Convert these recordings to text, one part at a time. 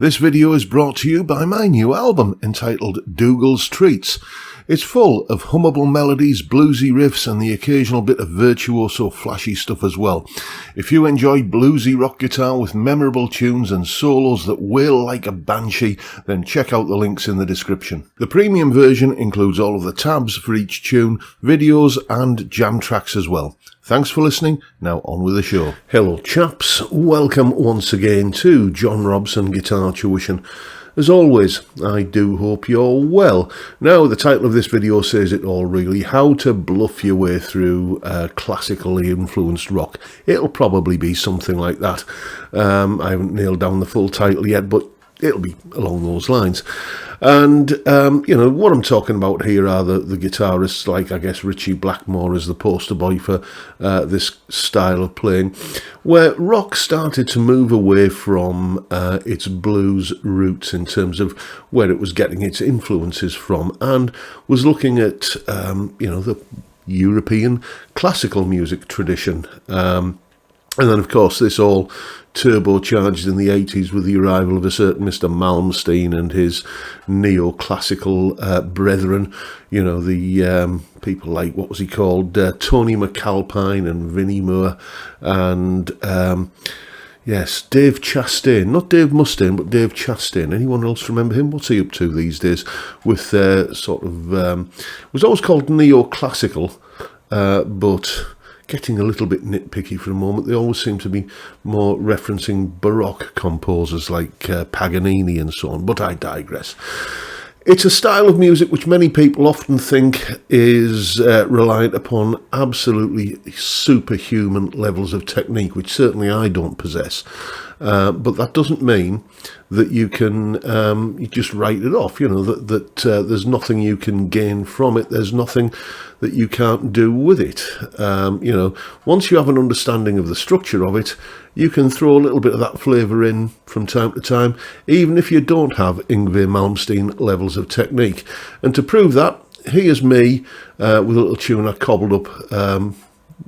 This video is brought to you by my new album entitled Dougal's Treats. It's full of hummable melodies, bluesy riffs and the occasional bit of virtuoso flashy stuff as well. If you enjoy bluesy rock guitar with memorable tunes and solos that wail like a banshee, then check out the links in the description. The premium version includes all of the tabs for each tune, videos and jam tracks as well. Thanks for listening. Now on with the show. Hello chaps, welcome once again to John Robson Guitar Tuition. As always, I do hope you're well. Now, the title of this video says it all really, how to bluff your way through classically influenced rock. It'll probably be something like that. I haven't nailed down the full title yet, but it'll be along those lines. And, what I'm talking about here are the guitarists like, I guess, Ritchie Blackmore is the poster boy for this style of playing, where rock started to move away from its blues roots in terms of where it was getting its influences from, and was looking at, the European classical music tradition. And then, of course, this all turbocharged in the 80s with the arrival of a certain Mr. Malmsteen and his neoclassical brethren. You know, the people like, what was he called? Tony McAlpine and Vinnie Moore. And, yes, Dave Chastain. Not Dave Mustaine, but Dave Chastain. Anyone else remember him? What's he up to these days? With it was always called neoclassical, but getting a little bit nitpicky for a moment, they always seem to be more referencing Baroque composers like Paganini and so on, but I digress. It's a style of music which many people often think is reliant upon absolutely superhuman levels of technique, which certainly I don't possess. But that doesn't mean that you can you just write it off, that there's nothing you can gain from it, there's nothing that you can't do with it. Once you have an understanding of the structure of it, you can throw a little bit of that flavour in from time to time, even if you don't have Yngwie Malmsteen levels of technique. And to prove that, here's me with a little tune I cobbled up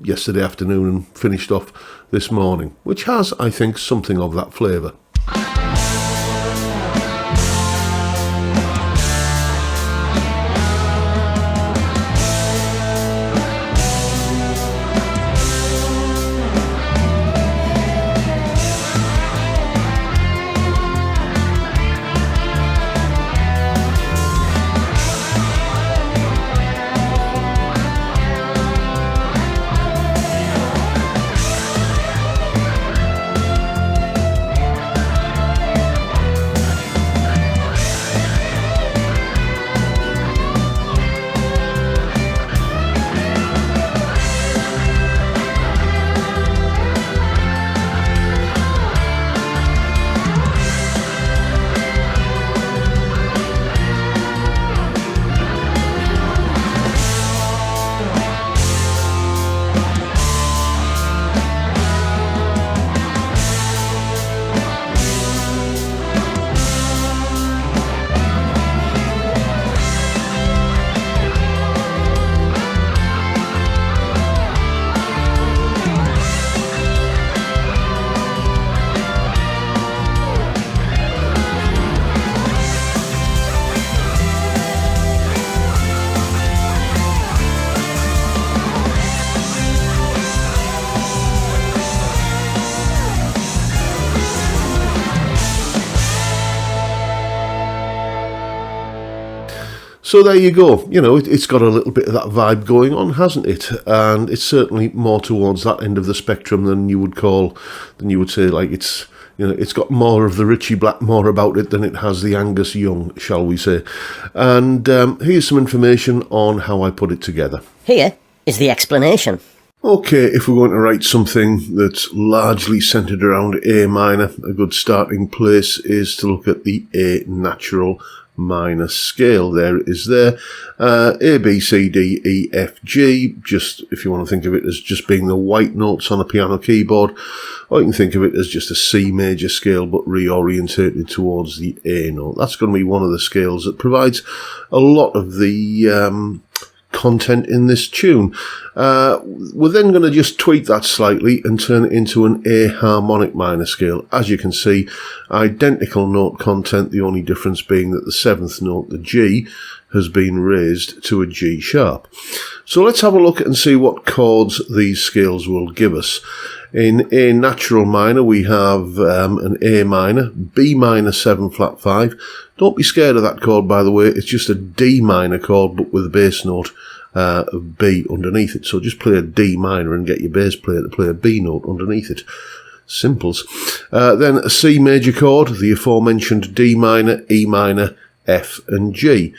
yesterday afternoon and finished off this morning, which has, I think, something of that flavour. So there you go. It's got a little bit of that vibe going on, hasn't it? And it's certainly more towards that end of the spectrum than you would say, like it's got more of the Ritchie Blackmore about it than it has the Angus Young, shall we say. And here's some information on how I put it together. Here is the explanation. Okay, if we're going to write something that's largely centred around A minor, a good starting place is to look at the A natural minor scale. There it is there. A, B, C, D, E, F, G, just if you want to think of it as just being the white notes on a piano keyboard, or you can think of it as just a C major scale but reorientated towards the A note. That's going to be one of the scales that provides a lot of the content in this tune. We're then going to just tweak that slightly and turn it into an A harmonic minor scale. As you can see, identical note content, the only difference being that the 7th note, the G, has been raised to a G sharp. So let's have a look and see what chords these scales will give us. In A natural minor, we have an A minor, B minor 7 flat 5. Don't be scared of that chord, by the way. It's just a D minor chord, but with a bass note of B underneath it. So just play a D minor and get your bass player to play a B note underneath it. Simples. Then a C major chord, the aforementioned D minor, E minor, F and G.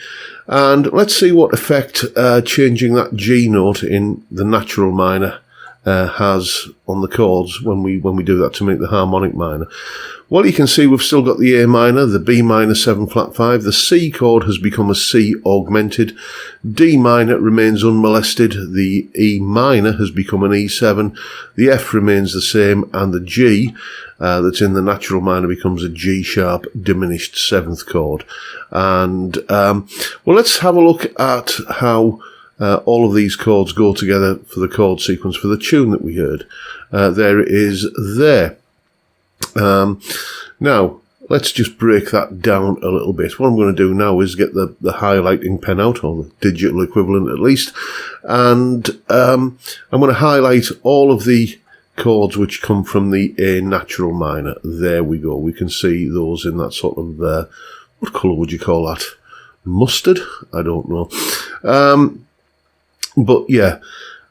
And let's see what effect changing that G note in the natural minor has on the chords when we do that to make the harmonic minor. Well, you can see we've still got the A minor, the B minor 7 flat 5, the C chord has become a C augmented, D minor remains unmolested, the E minor has become an E7, the F remains the same, and the G that's in the natural minor becomes a G sharp diminished 7th chord. And well, let's have a look at how all of these chords go together for the chord sequence for the tune that we heard. There it is there. Now, let's just break that down a little bit. What I'm going to do now is get the highlighting pen out, or the digital equivalent at least, and I'm going to highlight all of the chords which come from the A natural minor. There we go. We can see those in that sort of, what colour would you call that? Mustard? I don't know. But yeah,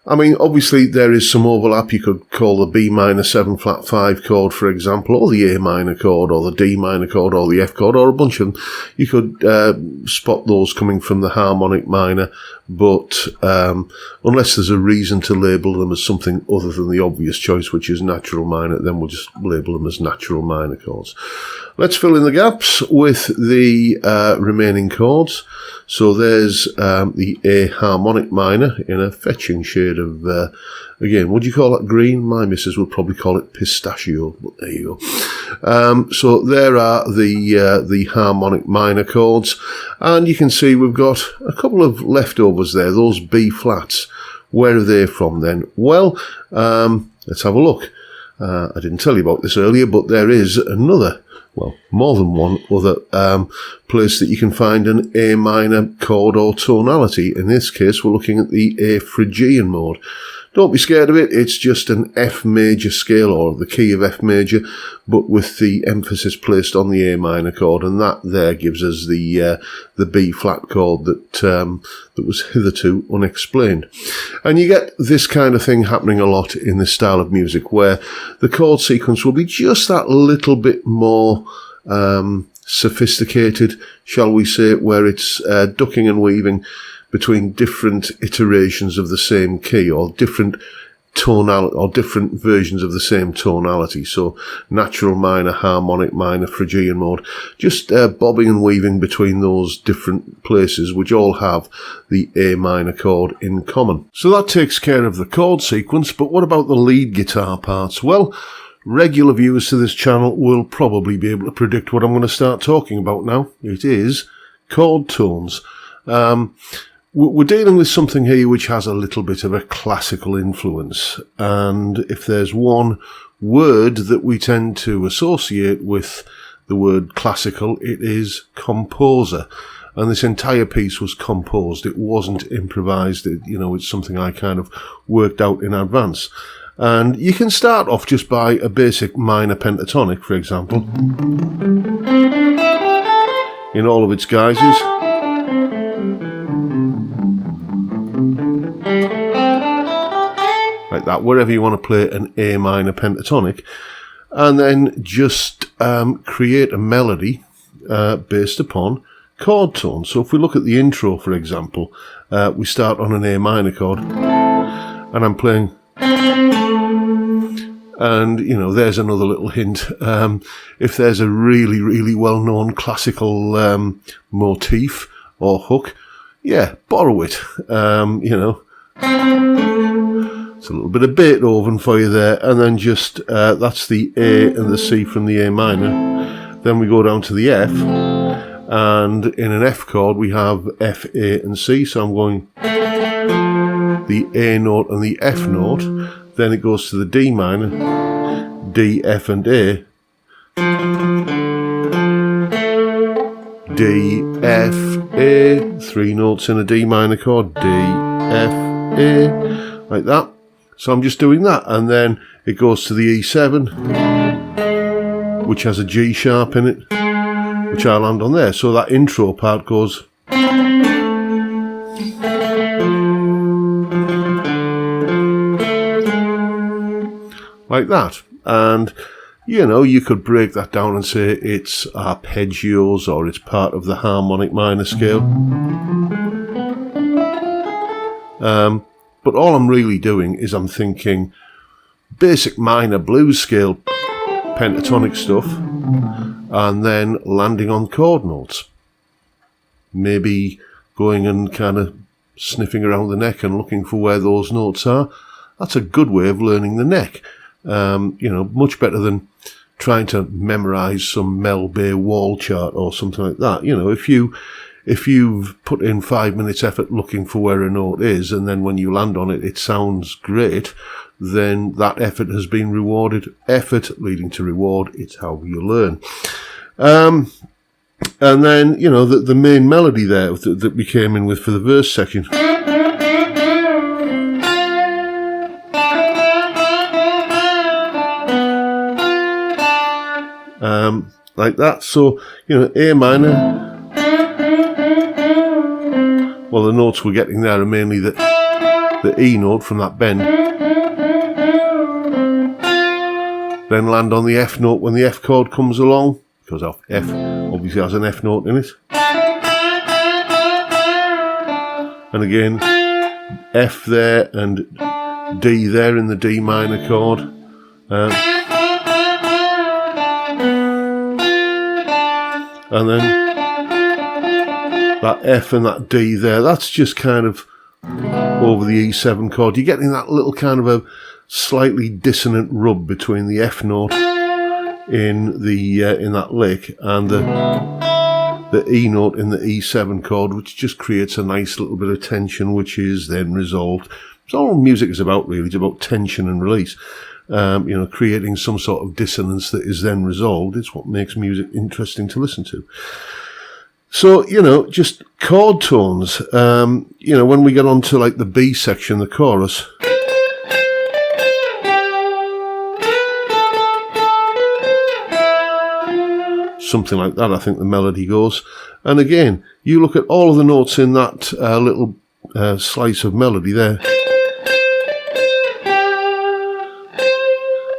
I mean, obviously there is some overlap. You could call the B minor 7 flat 5 chord, for example, or the A minor chord, or the D minor chord, or the F chord, or a bunch of them. You could spot those coming from the harmonic minor, but unless there's a reason to label them as something other than the obvious choice, which is natural minor, then we'll just label them as natural minor chords. Let's fill in the gaps with the remaining chords. So there's the A harmonic minor in a fetching shade of, again, would you call that green? My missus would probably call it pistachio, but there you go. So there are the harmonic minor chords, and you can see we've got a couple of leftovers there, those B flats. Where are they from then? Well, let's have a look. I didn't tell you about this earlier, but there is another, well, more than one other place that you can find an A minor chord or tonality. In this case, we're looking at the A Phrygian mode. Don't be scared of it. It's just an F major scale, or the key of F major, but with the emphasis placed on the A minor chord, and that there gives us the B flat chord that was hitherto unexplained. And you get this kind of thing happening a lot in this style of music, where the chord sequence will be just that little bit more sophisticated, shall we say, where it's ducking and weaving between different iterations of the same key, or different tonality, or different versions of the same tonality. So natural minor, harmonic minor, Phrygian mode, just bobbing and weaving between those different places, which all have the A minor chord in common. So that takes care of the chord sequence, but what about the lead guitar parts? Well, regular viewers to this channel will probably be able to predict what I'm going to start talking about now. It is chord tones. We're dealing with something here which has a little bit of a classical influence, and if there's one word that we tend to associate with the word classical, it is composer. And this entire piece was composed. It wasn't improvised. It's something I kind of worked out in advance. And you can start off just by a basic minor pentatonic, for example, in all of its guises. Like that, wherever you want to play an A minor pentatonic, and then just create a melody based upon chord tones. So if we look at the intro, for example, we start on an A minor chord, and I'm playing, and there's another little hint. If there's a really, really well-known classical motif or hook, yeah, borrow it. It's a little bit of Beethoven for you there, and then just that's the A and the C from the A minor. Then we go down to the F, and in an F chord we have F, A and C, so I'm going the A note and the F note. Then it goes to the D minor, D, F and A, D, F, A, 3 notes in a D minor chord, D, F, A, like that. So I'm just doing that, and then it goes to the E7, which has a G sharp in it, which I land on there. So that intro part goes like that. And you know, you could break that down and say it's arpeggios or it's part of the harmonic minor scale. But all I'm really doing is I'm thinking basic minor blues scale pentatonic stuff and then landing on chord notes. Maybe going and kind of sniffing around the neck and looking for where those notes are. That's a good way of learning the neck. You know, much better than trying to memorize some Mel Bay wall chart or something like that. You know, if you've put in 5 minutes effort looking for where a note is, and then when you land on it, it sounds great, then that effort has been rewarded. Effort leading to reward, it's how you learn. And then, you know, the main melody there that we came in with for the verse section. Like that. So, you know, A minor. Well, the notes we're getting there are mainly the E note from that bend. Then land on the F note when the F chord comes along, because F obviously has an F note in it. And again, F there and D there in the D minor chord. And then that F and that D there, that's just kind of over the E7 chord. You're getting that little kind of a slightly dissonant rub between the F note in that lick and the E note in the E7 chord, which just creates a nice little bit of tension, which is then resolved. It's all music is about, really. It's about tension and release. You know, creating some sort of dissonance that is then resolved. It's what makes music interesting to listen to. So, you know, just chord tones. You know, when we get on to like the B section, the chorus. Something like that, I think the melody goes. And again, you look at all of the notes in that little slice of melody there.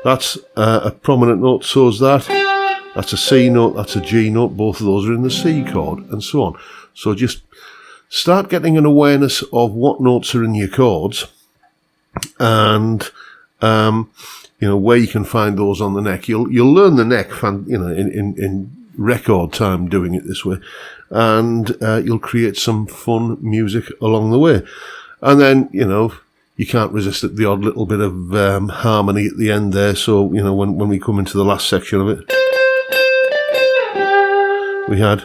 That's a prominent note, so is that. That's a C note, that's a G note, both of those are in the C chord, and so on. So just start getting an awareness of what notes are in your chords, and you know, where you can find those on the neck. You'll learn the neck, you know, in record time doing it this way, and you'll create some fun music along the way. And then, you know, you can't resist the odd little bit of harmony at the end there. So, you know, when we come into the last section of it, we had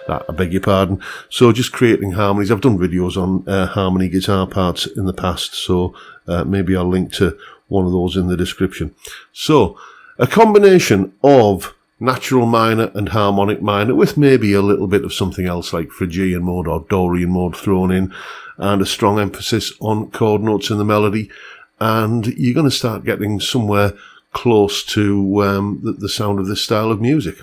that, I beg your pardon. So just creating harmonies. I've done videos on harmony guitar parts in the past, so maybe I'll link to one of those in the description. So a combination of natural minor and harmonic minor with maybe a little bit of something else like Phrygian mode or Dorian mode thrown in, and a strong emphasis on chord notes in the melody, and you're going to start getting somewhere close to the sound of this style of music.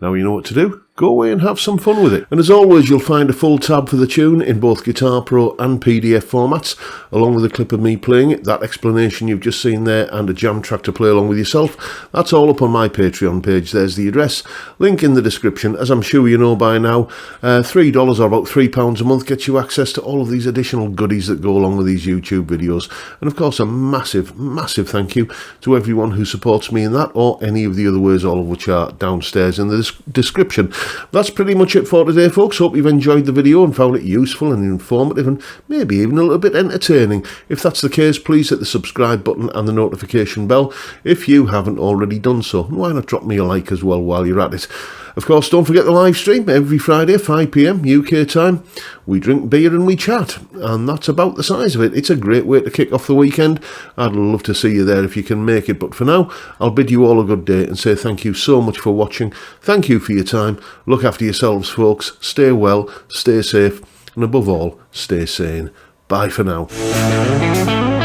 Now you know what to do. Go away and have some fun with it. And as always, you'll find a full tab for the tune in both Guitar Pro and PDF formats, along with a clip of me playing it, that explanation you've just seen there, and a jam track to play along with yourself. That's all up on my Patreon page. There's the address. Link in the description. As I'm sure you know by now, $3 or about £3 a month gets you access to all of these additional goodies that go along with these YouTube videos. And of course, a massive, massive thank you to everyone who supports me in that, or any of the other ways, all of which are downstairs in the description. That's pretty much it for today, folks. Hope you've enjoyed the video and found it useful and informative and maybe even a little bit entertaining. If that's the case, please hit the subscribe button and the notification bell if you haven't already done so. Why not drop me a like as well while you're at it? Of course, don't forget the live stream every Friday, 5 p.m. UK time. We drink beer and we chat, and that's about the size of it. It's a great way to kick off the weekend. I'd love to see you there if you can make it, but for now, I'll bid you all a good day and say thank you so much for watching. Thank you for your time. Look after yourselves, folks. Stay well, stay safe, and above all, stay sane. Bye for now.